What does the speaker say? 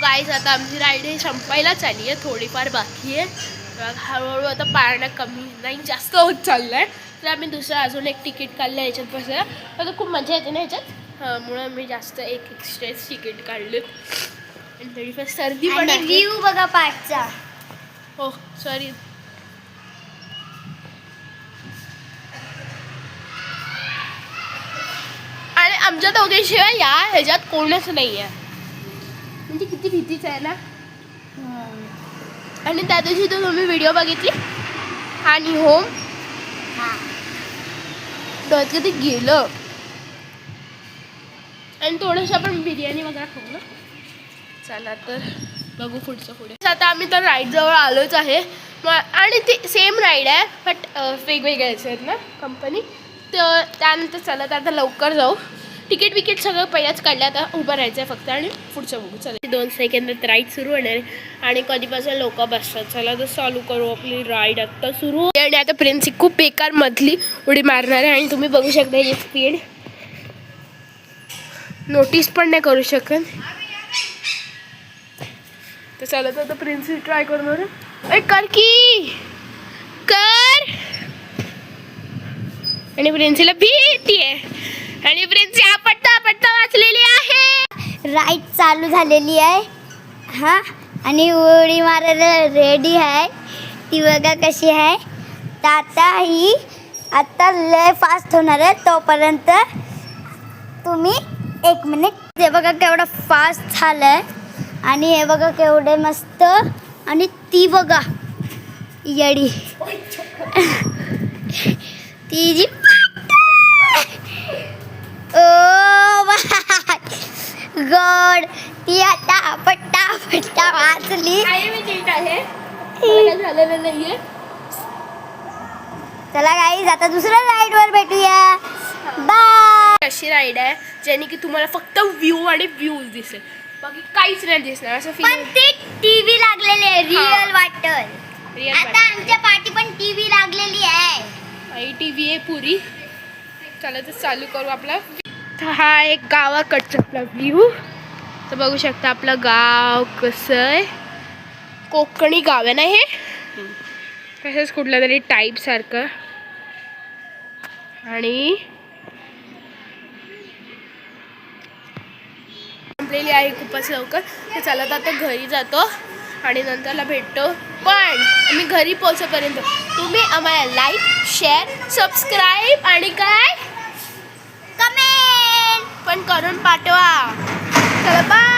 Guys आता आमची ride ही संपायलाच आली आहे, थोडीफार बाकी आहे. हळूहळू आता पाळणं कमी नाही जास्त होत चाललं आहे. तर आम्ही दुसरं अजून एक तिकीट काढलं याच्यात बसायला. आता खूप मजा येते ना ह्याच्यात, म्हणून मी जास्त एक एक्स्ट्राच तिकीट काढले. आणि थोडीफार सर्दी पण आहे. व्ह्यू बघा पाठचा. हो सॉरी. आणि आमच्या दोघीशिवाय या ह्याच्यात कोणच नाही आहे, म्हणजे किती भीतीच आहे ना. आणि त्या दिवशी तो तुम्ही व्हिडिओ बघितली आणि होम डोळ्यात कधी गेलं. आणि थोडंसं आपण बिर्याणी वगैरे खाऊ ना. चला तर बघू पुढचं पुढे. आता आम्ही तर राईडजवळ आलोच आहे. आणि ती सेम राईड आहे बट वेगवेगळ्याच आहेत ना कंपनी. तर त्यानंतर चला तर आता लवकर जाऊ. तिकीट सगळं पहिल्याच काढलं, आता उभं राहायचं आहे फक्त आणि पुढचं बघू. चला 2 सेकंदात राईड सुरू होणार आहे आणि कधीपासून लोक बसतात. चला तर चालू करू आपली राईड. आत्ता सुरू. आणि आता प्रिन्स खूप बेकार मधली उडी मारणार आहे आणि तुम्ही बघू शकता ही स्पीड नोटीस पण नाही करू शकत. तर चला तर आता प्रिन्स ट्राय करणार. कर की कर. आणि प्रिन्सीला भीती आहे आणि प्रिन्सी पट्टा वाचलेली आहे. राईड चालू झालेली आहे हा. आणि उडी मारायला रेडी आहे. ती बघा कशी आहे. तर आता लय फास्ट होणार आहे. तोपर्यंत तुम्ही 1 मिनिट. हे बघा केवढं फास्ट झालंय आणि हे बघा केवढे मस्त. आणि ती बघा येडी ती जी गॉड ती आता पट्टा वाचली. झालेलं नाहीये. चला गाईज आता दुसऱ्या राईड वर भेटूया. बाय. अशी राईड आहे ज्याने की तुम्हाला फक्त व्ह्यू आणि व्ह्यूज दिसेल, बाकी काहीच नाही दिसणार असं पण फील. ती टीव्ही लागलेली आहे. रिअल वाटल. रिअल आता आमच्या पाठी पण टीव्ही लागलेली आहे. आई टीव्ही आहे पुरी. चला तर चालू करू आपला. हा एक गावाकडचा आपला व्ह्यू. तर बघू शकता आपलं गाव कसं आहे. कोकणी गाव आहे ना हे. तसंच कुठलं तरी टाईप सारखं. आणि संपलेली आहे खूपच लवकर. तर चला तर आता घरी जातो आणि नंतरला भेटतो. पण आम्ही घरी पोहोचेपर्यंत तुम्ही आम्हाला लाईक शेअर सबस्क्राईब आणि काय कमेंट पण करून पाठवा. चला बाय.